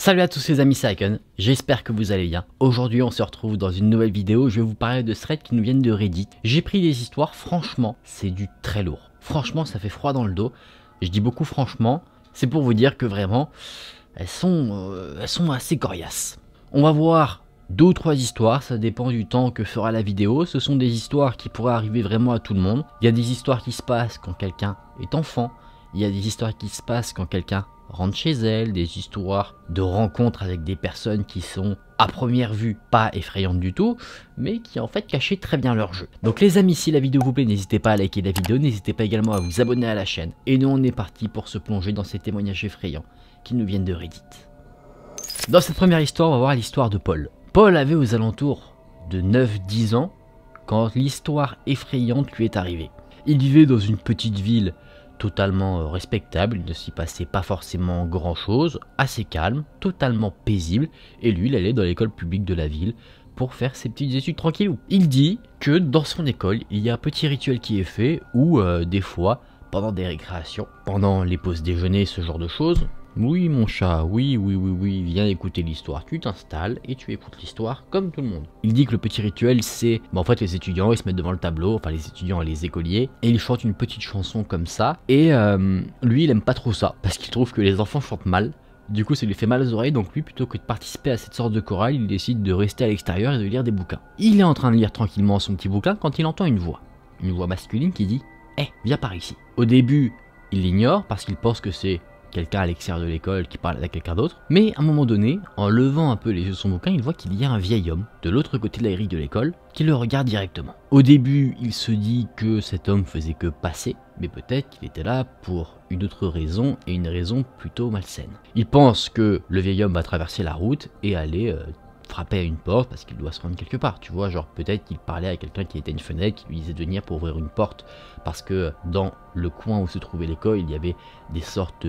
Salut à tous les amis, c'est Icon, j'espère que vous allez bien. Aujourd'hui on se retrouve dans une nouvelle vidéo, je vais vous parler de threads qui nous viennent de Reddit. J'ai pris des histoires, franchement, c'est du très lourd. Franchement, ça fait froid dans le dos. Je dis beaucoup franchement, c'est pour vous dire que vraiment, elles sont assez coriaces. On va voir 2 ou 3 histoires, ça dépend du temps que fera la vidéo. Ce sont des histoires qui pourraient arriver vraiment à tout le monde. Il y a des histoires qui se passent quand quelqu'un est enfant. Il y a des histoires qui se passent quand quelqu'un rentre chez elle, des histoires de rencontres avec des personnes qui sont à première vue pas effrayantes du tout, mais qui en fait cachaient très bien leur jeu. Donc les amis, si la vidéo vous plaît, n'hésitez pas à liker la vidéo, n'hésitez pas également à vous abonner à la chaîne. Et nous on est parti pour se plonger dans ces témoignages effrayants qui nous viennent de Reddit. Dans cette première histoire, on va voir l'histoire de Paul. Paul avait aux alentours de 9-10 ans quand l'histoire effrayante lui est arrivée. Il vivait dans une petite ville totalement respectable, il ne s'y passait pas forcément grand chose, assez calme, totalement paisible, et lui il allait dans l'école publique de la ville pour faire ses petites études tranquillou. Il dit que dans son école il y a un petit rituel qui est fait où des fois pendant des récréations, pendant les pauses déjeuner, ce genre de choses. Oui mon chat, oui, viens écouter l'histoire, tu t'installes et tu écoutes l'histoire comme tout le monde. Il dit que le petit rituel c'est, en fait les étudiants ils se mettent devant le tableau, enfin les étudiants et les écoliers, et ils chantent une petite chanson comme ça, et lui il aime pas trop ça, parce qu'il trouve que les enfants chantent mal, du coup ça lui fait mal aux oreilles, donc lui plutôt que de participer à cette sorte de chorale, il décide de rester à l'extérieur et de lire des bouquins. Il est en train de lire tranquillement son petit bouquin quand il entend une voix masculine qui dit « Hé, viens par ici ». Au début il l'ignore parce qu'il pense que c'est quelqu'un à l'extérieur de l'école qui parle à quelqu'un d'autre, mais à un moment donné, en levant un peu les yeux de son bouquin, il voit qu'il y a un vieil homme de l'autre côté de la grille de l'école qui le regarde directement. Au début, il se dit que cet homme faisait que passer, mais peut-être qu'il était là pour une autre raison, et une raison plutôt malsaine. Il pense que le vieil homme va traverser la route et aller frapper à une porte parce qu'il doit se rendre quelque part, tu vois, genre peut-être qu'il parlait à quelqu'un qui était à une fenêtre, qui lui disait de venir pour ouvrir une porte, parce que dans le coin où se trouvait l'école, il y avait des sortes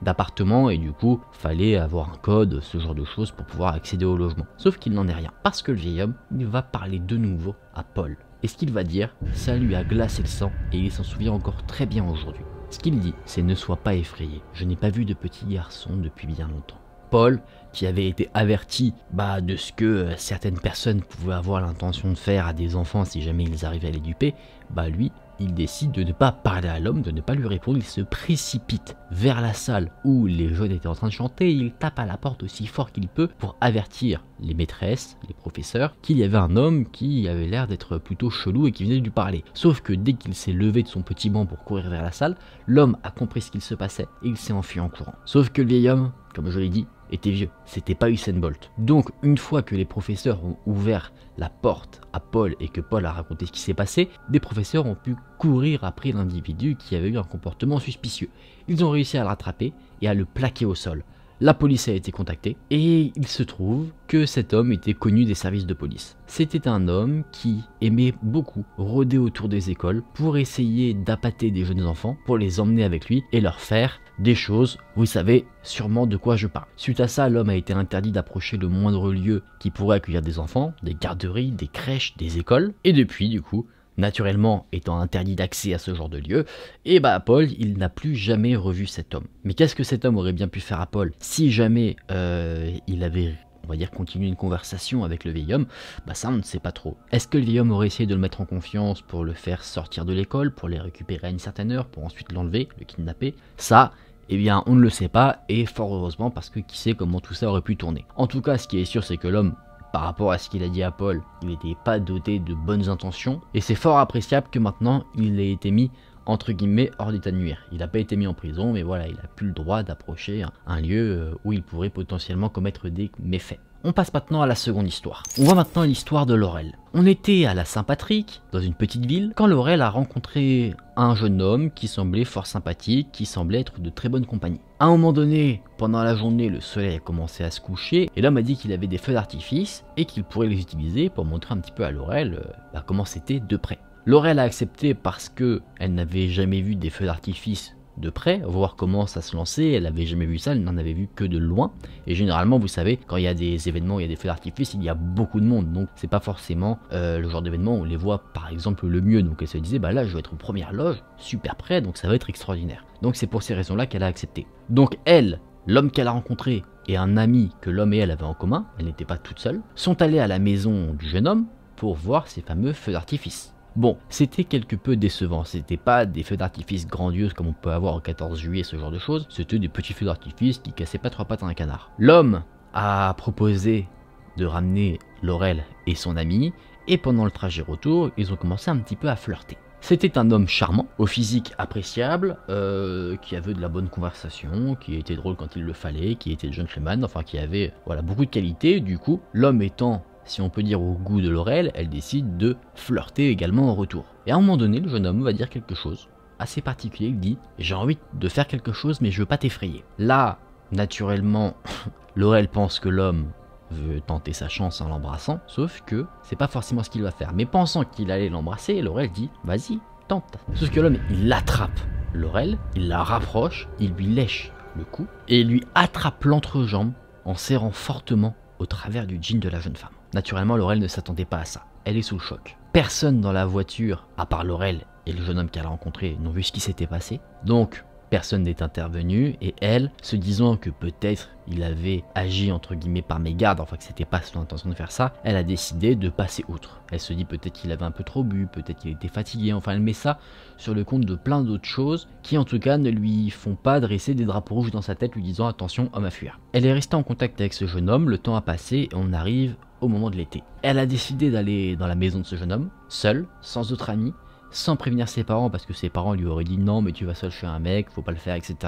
d'appartements et du coup, fallait avoir un code, ce genre de choses pour pouvoir accéder au logement. Sauf qu'il n'en est rien, parce que le vieil homme, il va parler de nouveau à Paul. Et ce qu'il va dire, ça lui a glacé le sang et il s'en souvient encore très bien aujourd'hui. Ce qu'il dit, c'est ne sois pas effrayé, je n'ai pas vu de petit garçon depuis bien longtemps. Paul, qui avait été averti de ce que certaines personnes pouvaient avoir l'intention de faire à des enfants si jamais ils arrivaient à les duper, lui, il décide de ne pas parler à l'homme, de ne pas lui répondre, il se précipite vers la salle où les jeunes étaient en train de chanter, il tape à la porte aussi fort qu'il peut pour avertir les maîtresses, les professeurs, qu'il y avait un homme qui avait l'air d'être plutôt chelou et qui venait de lui parler. Sauf que dès qu'il s'est levé de son petit banc pour courir vers la salle, l'homme a compris ce qu'il se passait et il s'est enfui en courant. Sauf que le vieil homme, comme je l'ai dit, était vieux, c'était pas Usain Bolt. Donc une fois que les professeurs ont ouvert la porte à Paul et que Paul a raconté ce qui s'est passé, des professeurs ont pu courir après l'individu qui avait eu un comportement suspicieux. Ils ont réussi à le rattraper et à le plaquer au sol. La police a été contactée et il se trouve que cet homme était connu des services de police. C'était un homme qui aimait beaucoup rôder autour des écoles pour essayer d'appâter des jeunes enfants, pour les emmener avec lui et leur faire des choses, vous savez sûrement de quoi je parle. Suite à ça, l'homme a été interdit d'approcher le moindre lieu qui pourrait accueillir des enfants, des garderies, des crèches, des écoles, et depuis du coup, naturellement étant interdit d'accès à ce genre de lieu, et Paul, il n'a plus jamais revu cet homme. Mais qu'est-ce que cet homme aurait bien pu faire à Paul si jamais il avait, on va dire, continué une conversation avec le vieil homme? Ça on ne sait pas trop. Est-ce que le vieil homme aurait essayé de le mettre en confiance pour le faire sortir de l'école, pour les récupérer à une certaine heure, pour ensuite l'enlever, le kidnapper? Ça, eh bien on ne le sait pas, et fort heureusement parce que qui sait comment tout ça aurait pu tourner. En tout cas, ce qui est sûr, c'est que l'homme, par rapport à ce qu'il a dit à Paul, il n'était pas doté de bonnes intentions, et c'est fort appréciable que maintenant il ait été mis entre guillemets hors d'état de nuire. Il n'a pas été mis en prison, mais voilà, il n'a plus le droit d'approcher un lieu où il pourrait potentiellement commettre des méfaits. On passe maintenant à la seconde histoire. On voit maintenant l'histoire de Laurel. On était à la Saint-Patrick, dans une petite ville, quand Laurel a rencontré un jeune homme qui semblait fort sympathique, qui semblait être de très bonne compagnie. À un moment donné, pendant la journée, le soleil a commencé à se coucher, et l'homme a dit qu'il avait des feux d'artifice, et qu'il pourrait les utiliser pour montrer un petit peu à Laurel comment c'était de près. Laurel a accepté parce que elle n'avait jamais vu des feux d'artifice de près, voir comment ça se lançait, elle n'avait jamais vu ça, elle n'en avait vu que de loin, et généralement vous savez, quand il y a des événements, il y a des feux d'artifice, il y a beaucoup de monde, donc c'est pas forcément le genre d'événement où on les voit par exemple le mieux, donc elle se disait là je vais être aux premières loges, super près, donc ça va être extraordinaire. Donc c'est pour ces raisons là qu'elle a accepté. Donc elle, l'homme qu'elle a rencontré et un ami que l'homme et elle avaient en commun, elle n'était pas toute seule, sont allés à la maison du jeune homme pour voir ces fameux feux d'artifice. Bon, c'était quelque peu décevant, c'était pas des feux d'artifice grandioses comme on peut avoir au 14 juillet, ce genre de choses, c'était des petits feux d'artifice qui cassaient pas trois pattes à un canard. L'homme a proposé de ramener Laurel et son ami, et pendant le trajet retour, ils ont commencé un petit peu à flirter. C'était un homme charmant, au physique appréciable, qui avait de la bonne conversation, qui était drôle quand il le fallait, qui était gentleman, enfin qui avait voilà, beaucoup de qualités. Du coup, l'homme étant, si on peut dire, au goût de Laurel, elle décide de flirter également en retour. Et à un moment donné, le jeune homme va dire quelque chose assez particulier, il dit « J'ai envie de faire quelque chose mais je veux pas t'effrayer ». Là, naturellement, Laurel pense que l'homme veut tenter sa chance en l'embrassant, sauf que c'est pas forcément ce qu'il va faire. Mais pensant qu'il allait l'embrasser, Laurel dit « Vas-y, tente ». Sauf que l'homme, il attrape Laurel, il la rapproche, il lui lèche le cou et il lui attrape l'entrejambe en serrant fortement au travers du jean de la jeune femme. Naturellement, Laurel ne s'attendait pas à ça. Elle est sous le choc. Personne dans la voiture, à part Laurel et le jeune homme qu'elle a rencontré, n'ont vu ce qui s'était passé. Donc, personne n'est intervenu et elle, se disant que peut-être il avait agi entre guillemets par mégarde, enfin que c'était pas son intention de faire ça, elle a décidé de passer outre. Elle se dit peut-être qu'il avait un peu trop bu, peut-être qu'il était fatigué, enfin elle met ça sur le compte de plein d'autres choses qui en tout cas ne lui font pas dresser des drapeaux rouges dans sa tête lui disant attention homme à fuir. Elle est restée en contact avec ce jeune homme, le temps a passé et on arrive au moment de l'été. Elle a décidé d'aller dans la maison de ce jeune homme, seule, sans autre ami, sans prévenir ses parents parce que ses parents lui auraient dit non mais tu vas seul chez un mec, faut pas le faire, etc.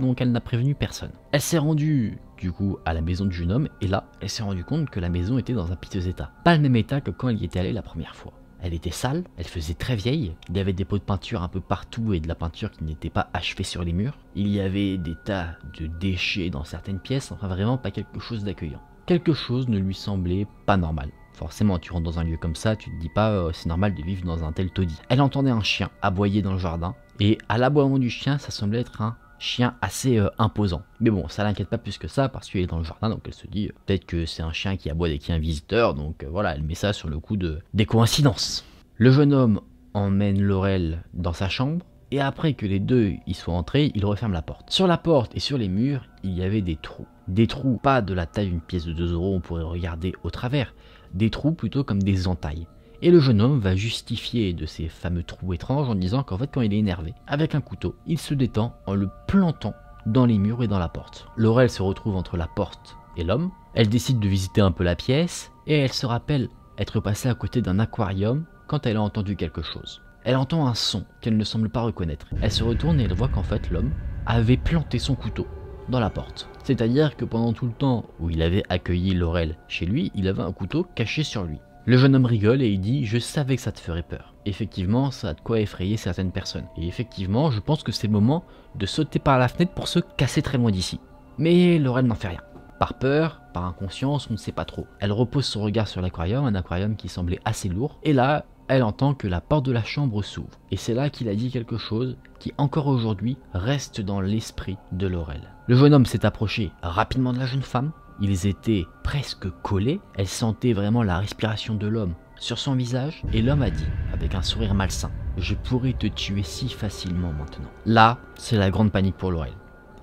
Donc elle n'a prévenu personne. Elle s'est rendue du coup à la maison du jeune homme et là elle s'est rendue compte que la maison était dans un piteux état. Pas le même état que quand elle y était allée la première fois. Elle était sale, elle faisait très vieille, il y avait des pots de peinture un peu partout et de la peinture qui n'était pas achevée sur les murs. Il y avait des tas de déchets dans certaines pièces, enfin vraiment pas quelque chose d'accueillant. Quelque chose ne lui semblait pas normal. Forcément, tu rentres dans un lieu comme ça, tu te dis pas c'est normal de vivre dans un tel taudis. Elle entendait un chien aboyer dans le jardin, et à l'aboiement du chien, ça semblait être un chien assez imposant. Mais bon, ça l'inquiète pas plus que ça, parce qu'il est dans le jardin, donc elle se dit peut-être que c'est un chien qui aboie dès qu'il y a un visiteur, donc voilà, elle met ça sur le coup des coïncidences. Le jeune homme emmène Laurel dans sa chambre, et après que les deux y soient entrés, il referme la porte. Sur la porte et sur les murs, il y avait des trous. Des trous, pas de la taille d'une pièce de 2 €, on pourrait regarder au travers, des trous plutôt comme des entailles. Et le jeune homme va justifier de ces fameux trous étranges en disant qu'en fait quand il est énervé, avec un couteau, il se détend en le plantant dans les murs et dans la porte. Laurel se retrouve entre la porte et l'homme, elle décide de visiter un peu la pièce, et elle se rappelle être passée à côté d'un aquarium quand elle a entendu quelque chose. Elle entend un son qu'elle ne semble pas reconnaître. Elle se retourne et elle voit qu'en fait l'homme avait planté son couteau dans la porte. C'est-à-dire que pendant tout le temps où il avait accueilli Laurel chez lui, il avait un couteau caché sur lui. Le jeune homme rigole et il dit « Je savais que ça te ferait peur ». Effectivement, ça a de quoi effrayer certaines personnes. Et effectivement, je pense que c'est le moment de sauter par la fenêtre pour se casser très loin d'ici. Mais Laurel n'en fait rien. Par peur, par inconscience, on ne sait pas trop. Elle repose son regard sur l'aquarium, un aquarium qui semblait assez lourd. Et là, elle entend que la porte de la chambre s'ouvre. Et c'est là qu'il a dit quelque chose qui, encore aujourd'hui, reste dans l'esprit de Laurel. Le jeune homme s'est approché rapidement de la jeune femme. Ils étaient presque collés. Elle sentait vraiment la respiration de l'homme sur son visage. Et l'homme a dit, avec un sourire malsain, « Je pourrais te tuer si facilement maintenant ». Là, c'est la grande panique pour Laurel,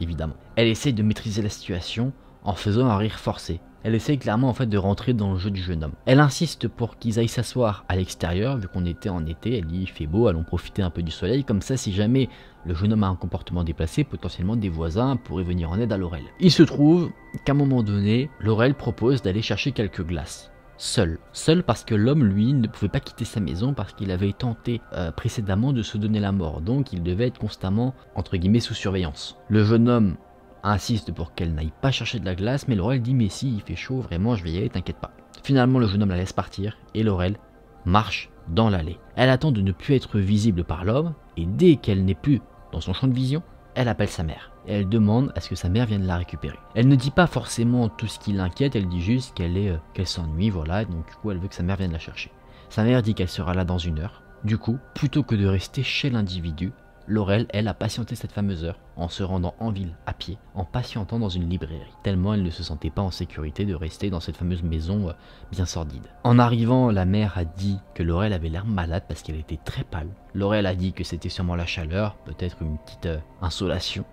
évidemment. Elle essaie de maîtriser la situation en faisant un rire forcé. Elle essaie clairement en fait de rentrer dans le jeu du jeune homme. Elle insiste pour qu'ils aillent s'asseoir à l'extérieur, vu qu'on était en été, elle dit il fait beau, allons profiter un peu du soleil, comme ça si jamais le jeune homme a un comportement déplacé, potentiellement des voisins pourraient venir en aide à Laurel. Il se trouve qu'à un moment donné, Laurel propose d'aller chercher quelques glaces. Seul parce que l'homme lui ne pouvait pas quitter sa maison parce qu'il avait tenté précédemment de se donner la mort, donc il devait être constamment entre guillemets sous surveillance. Le jeune homme insiste pour qu'elle n'aille pas chercher de la glace, mais Laurel dit mais si il fait chaud, vraiment je vais y aller, t'inquiète pas. Finalement le jeune homme la laisse partir et Laurel marche dans l'allée. Elle attend de ne plus être visible par l'homme et dès qu'elle n'est plus dans son champ de vision, elle appelle sa mère et elle demande à ce que sa mère vienne la récupérer. Elle ne dit pas forcément tout ce qui l'inquiète, elle dit juste qu'elle s'ennuie, voilà, donc du coup elle veut que sa mère vienne la chercher. Sa mère dit qu'elle sera là dans 1 heure. Du coup, plutôt que de rester chez l'individu, Laurel, elle, a patienté cette fameuse heure en se rendant en ville à pied, en patientant dans une librairie, tellement elle ne se sentait pas en sécurité de rester dans cette fameuse maison bien sordide. En arrivant, la mère a dit que Laurel avait l'air malade parce qu'elle était très pâle. Laurel a dit que c'était sûrement la chaleur, peut-être une petite insolation.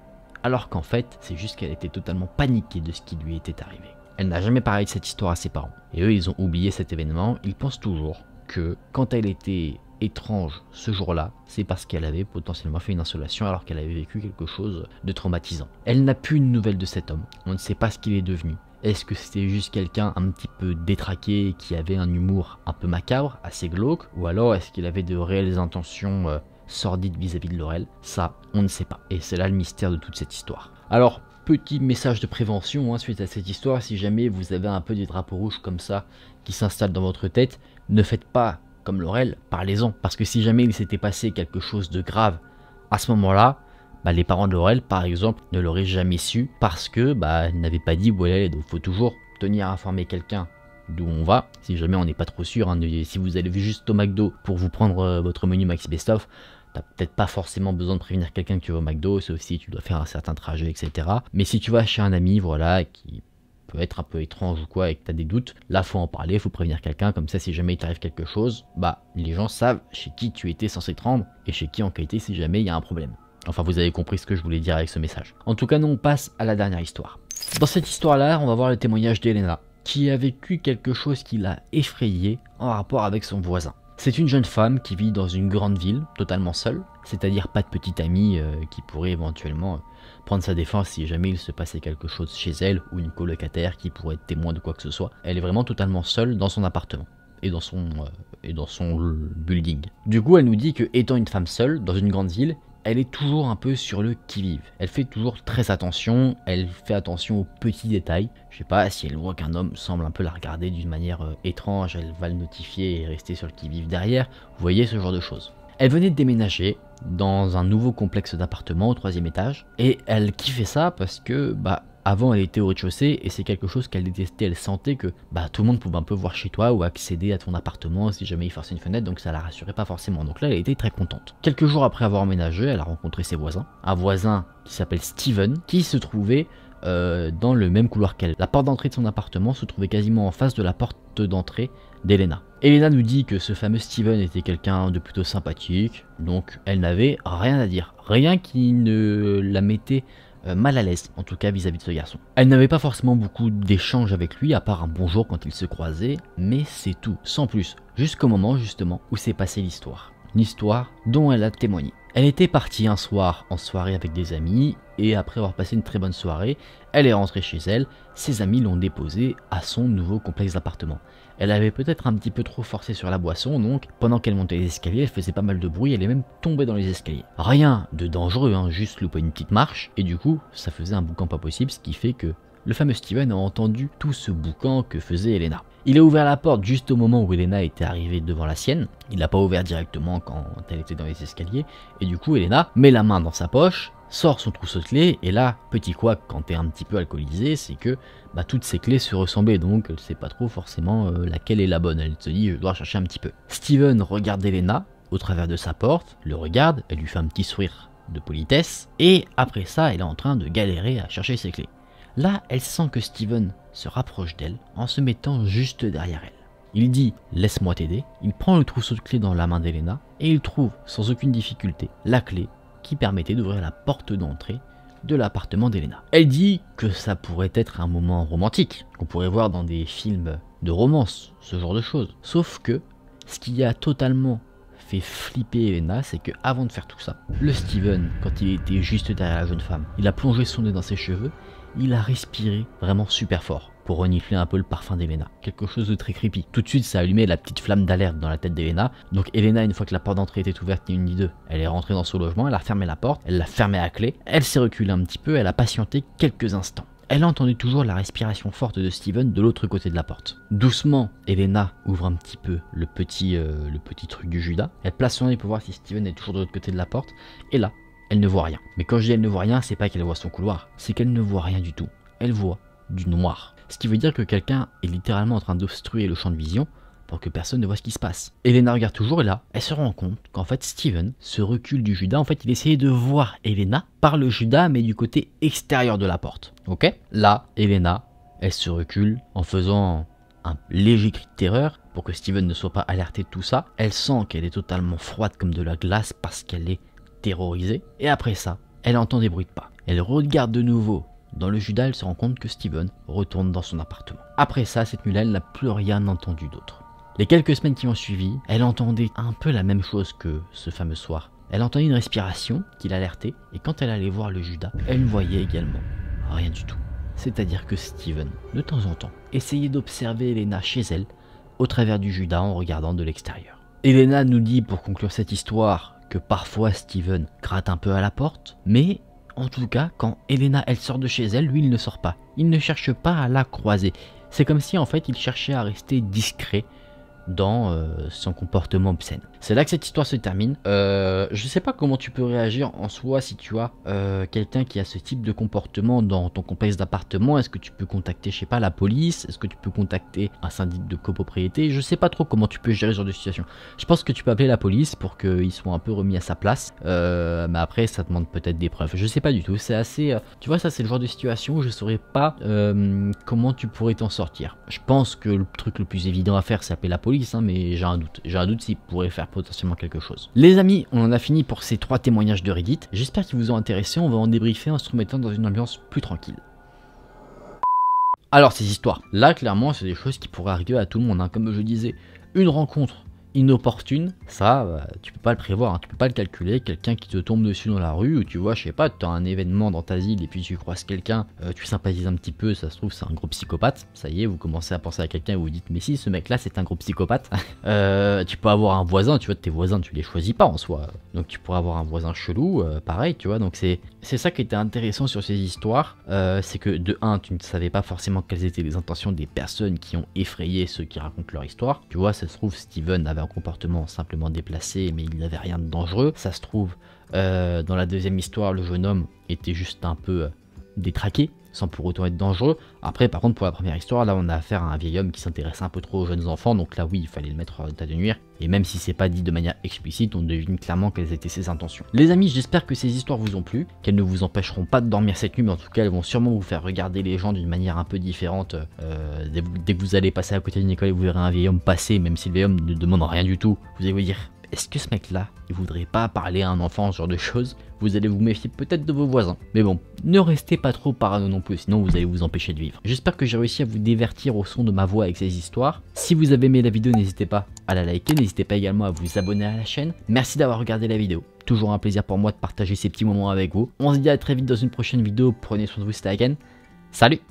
alors qu'en fait, c'est juste qu'elle était totalement paniquée de ce qui lui était arrivé. Elle n'a jamais parlé de cette histoire à ses parents. Et eux, ils ont oublié cet événement. Ils pensent toujours que quand elle était étrange ce jour-là, c'est parce qu'elle avait potentiellement fait une insolation alors qu'elle avait vécu quelque chose de traumatisant. Elle n'a plus une nouvelle de cet homme. On ne sait pas ce qu'il est devenu. Est-ce que c'était juste quelqu'un un petit peu détraqué qui avait un humour un peu macabre, assez glauque, ou alors est-ce qu'il avait de réelles intentions sordides vis-à-vis de Laurel? Ça, on ne sait pas. Et c'est là le mystère de toute cette histoire. Alors, petit message de prévention suite à cette histoire, si jamais vous avez un peu des drapeaux rouges comme ça qui s'installent dans votre tête, ne faites pas comme Laurel, parlez-en. Parce que si jamais il s'était passé quelque chose de grave à ce moment-là, les parents de Laurel, par exemple, ne l'auraient jamais su parce que elle n'avait pas dit où elle allait. Donc il faut toujours tenir à informer quelqu'un d'où on va, si jamais on n'est pas trop sûr. Si vous allez juste au McDo pour vous prendre votre menu Maxi Best Of, t'as peut-être pas forcément besoin de prévenir quelqu'un que tu vas au McDo, sauf si tu dois faire un certain trajet, etc. Mais si tu vas chez un ami, voilà, qui peut être un peu étrange ou quoi et que tu as des doutes, là faut en parler, faut prévenir quelqu'un, comme ça si jamais il t'arrive quelque chose, les gens savent chez qui tu étais censé te rendre et chez qui en qualité si jamais il y a un problème. Enfin vous avez compris ce que je voulais dire avec ce message. En tout cas nous on passe à la dernière histoire. Dans cette histoire là on va voir le témoignage d'Elena qui a vécu quelque chose qui l'a effrayée en rapport avec son voisin. C'est une jeune femme qui vit dans une grande ville, totalement seule, c'est-à-dire pas de petite amie qui pourrait éventuellement prendre sa défense si jamais il se passait quelque chose chez elle, ou une colocataire qui pourrait être témoin de quoi que ce soit. Elle est vraiment totalement seule dans son appartement et dans son building. Du coup, elle nous dit que étant une femme seule dans une grande ville, elle est toujours un peu sur le qui-vive. Elle fait toujours très attention, elle fait attention aux petits détails. Je sais pas, si elle voit qu'un homme semble un peu la regarder d'une manière étrange, elle va le notifier et rester sur le qui-vive derrière. Vous voyez ce genre de choses. Elle venait de déménager dans un nouveau complexe d'appartements au 3e étage et elle kiffait ça parce que avant elle était au rez-de-chaussée et c'est quelque chose qu'elle détestait. Elle sentait que tout le monde pouvait un peu voir chez toi ou accéder à ton appartement si jamais il forçait une fenêtre, donc ça la rassurait pas forcément. Donc là elle était très contente. Quelques jours après avoir emménagé, elle a rencontré ses voisins. Un voisin qui s'appelle Steven qui se trouvait dans le même couloir qu'elle. La porte d'entrée de son appartement se trouvait quasiment en face de la porte d'entrée d'Elena. Elena nous dit que ce fameux Steven était quelqu'un de plutôt sympathique, donc elle n'avait rien à dire. Rien qui ne la mettait mal à l'aise, en tout cas vis-à-vis de ce garçon. Elle n'avait pas forcément beaucoup d'échanges avec lui, à part un bonjour quand ils se croisaient, mais c'est tout, sans plus, jusqu'au moment justement où s'est passée l'histoire. Une histoire dont elle a témoigné. Elle était partie un soir en soirée avec des amis, et après avoir passé une très bonne soirée, elle est rentrée chez elle, ses amis l'ont déposée à son nouveau complexe d'appartement. Elle avait peut-être un petit peu trop forcé sur la boisson, donc pendant qu'elle montait les escaliers, elle faisait pas mal de bruit, elle est même tombée dans les escaliers. Rien de dangereux, juste louper une petite marche, et du coup, ça faisait un boucan pas possible, ce qui fait que le fameux Steven a entendu tout ce boucan que faisait Elena. Il a ouvert la porte juste au moment où Elena était arrivée devant la sienne. Il l'a pas ouvert directement quand elle était dans les escaliers. Et du coup, Elena met la main dans sa poche, sort son trousseau de clés. Et là, petit couac, quand t'es un petit peu alcoolisé, c'est que toutes ces clés se ressemblaient. Donc, elle sait pas trop forcément laquelle est la bonne. Elle se dit, je dois chercher un petit peu. Steven regarde Elena au travers de sa porte, le regarde, elle lui fait un petit sourire de politesse. Et après ça, elle est en train de galérer à chercher ses clés. Là, elle sent que Steven se rapproche d'elle en se mettant juste derrière elle. Il dit « laisse-moi t'aider ». Il prend le trousseau de clés dans la main d'Elena et il trouve sans aucune difficulté la clé qui permettait d'ouvrir la porte d'entrée de l'appartement d'Elena. Elle dit que ça pourrait être un moment romantique, qu'on pourrait voir dans des films de romance, ce genre de choses. Sauf que ce qui a totalement fait flipper Elena, c'est que avant de faire tout ça, le Steven, quand il était juste derrière la jeune femme, il a plongé son nez dans ses cheveux. Il a respiré vraiment super fort pour renifler un peu le parfum d'Elena. Quelque chose de très creepy. Tout de suite, ça a allumé la petite flamme d'alerte dans la tête d'Elena. Donc Elena, une fois que la porte d'entrée était ouverte, ni une ni deux, elle est rentrée dans son logement, elle a fermé la porte, elle l'a fermée à clé, elle s'est reculée un petit peu, elle a patienté quelques instants. Elle a entendu toujours la respiration forte de Steven de l'autre côté de la porte. Doucement, Elena ouvre un petit peu le petit truc du Judas. Elle place son nez pour voir si Steven est toujours de l'autre côté de la porte. Et là, elle ne voit rien. Mais quand je dis elle ne voit rien, c'est pas qu'elle voit son couloir, c'est qu'elle ne voit rien du tout. Elle voit du noir. Ce qui veut dire que quelqu'un est littéralement en train d'obstruer le champ de vision pour que personne ne voit ce qui se passe. Elena regarde toujours et là, elle se rend compte qu'en fait Steven se recule du Judas. En fait, il essayait de voir Elena par le Judas, mais du côté extérieur de la porte. Ok ? Là, Elena, elle se recule en faisant un léger cri de terreur pour que Steven ne soit pas alerté de tout ça. Elle sent qu'elle est totalement froide comme de la glace parce qu'elle est terrorisée. Et après ça, elle entend des bruits de pas. Elle regarde de nouveau dans le Judas, elle se rend compte que Steven retourne dans son appartement. Après ça, cette nuit-là, elle n'a plus rien entendu d'autre. Les quelques semaines qui ont suivi, elle entendait un peu la même chose que ce fameux soir. Elle entendait une respiration qui l'alertait, et quand elle allait voir le Judas, elle ne voyait également rien du tout. C'est-à-dire que Steven, de temps en temps, essayait d'observer Elena chez elle, au travers du Judas en regardant de l'extérieur. Elena nous dit, pour conclure cette histoire, que parfois Steven gratte un peu à la porte, mais en tout cas, quand Elena elle sort de chez elle, lui il ne sort pas. Il ne cherche pas à la croiser. C'est comme si en fait il cherchait à rester discret dans son comportement obscène. C'est là que cette histoire se termine. Je sais pas comment tu peux réagir en soi si tu as quelqu'un qui a ce type de comportement dans ton complexe d'appartement. Est-ce que tu peux contacter, je sais pas, la police? Est-ce que tu peux contacter un syndic de copropriété? Je sais pas trop comment tu peux gérer ce genre de situation. Je pense que tu peux appeler la police pour qu'il soit un peu remis à sa place. Mais après, ça demande peut-être des preuves. Je sais pas du tout. C'est assez... tu vois, ça c'est le genre de situation où je saurais pas comment tu pourrais t'en sortir. Je pense que le truc le plus évident à faire, c'est appeler la police, hein, mais j'ai un doute. J'ai un doute s'il pourrait faire potentiellement quelque chose. Les amis, on en a fini pour ces 3 témoignages de Reddit. J'espère qu'ils vous ont intéressé. On va en débriefer en se remettant dans une ambiance plus tranquille. Alors, ces histoires, là, clairement, c'est des choses qui pourraient arriver à tout le monde, hein. Comme je disais, une rencontre inopportune, ça, tu peux pas le prévoir, hein, tu peux pas le calculer. Quelqu'un qui te tombe dessus dans la rue, ou tu vois, je sais pas, tu as un événement dans ta ville et puis tu croises quelqu'un, tu sympathises un petit peu, ça se trouve c'est un gros psychopathe. Ça y est, vous commencez à penser à quelqu'un et vous vous dites mais si, ce mec là c'est un gros psychopathe. Tu peux avoir un voisin, tu vois, tes voisins tu les choisis pas en soi, donc tu pourrais avoir un voisin chelou, pareil, tu vois. Donc c'est ça qui était intéressant sur ces histoires, c'est que de 1, tu ne savais pas forcément quelles étaient les intentions des personnes qui ont effrayé ceux qui racontent leur histoire. Tu vois, ça se trouve Steven avait un comportement simplement déplacé, mais il n'avait rien de dangereux. Ça se trouve, dans la deuxième histoire, le jeune homme était juste un peu détraqué, sans pour autant être dangereux. Après, par contre, pour la première histoire, là, on a affaire à un vieil homme qui s'intéresse un peu trop aux jeunes enfants, donc là, oui, il fallait le mettre en état de nuire. Et même si c'est pas dit de manière explicite, on devine clairement quelles étaient ses intentions. Les amis, j'espère que ces histoires vous ont plu, qu'elles ne vous empêcheront pas de dormir cette nuit, mais en tout cas, elles vont sûrement vous faire regarder les gens d'une manière un peu différente. Dès que vous allez passer à côté d'une école et vous verrez un vieil homme passer, même si le vieil homme ne demande rien du tout, vous allez vous dire... Est-ce que ce mec-là, il voudrait pas parler à un enfant, ce genre de choses? Vous allez vous méfier peut-être de vos voisins. Mais bon, ne restez pas trop parano non plus, sinon vous allez vous empêcher de vivre. J'espère que j'ai réussi à vous divertir au son de ma voix avec ces histoires. Si vous avez aimé la vidéo, n'hésitez pas à la liker, n'hésitez pas également à vous abonner à la chaîne. Merci d'avoir regardé la vidéo. Toujours un plaisir pour moi de partager ces petits moments avec vous. On se dit à très vite dans une prochaine vidéo. Prenez soin de vous, c'était Again. Salut!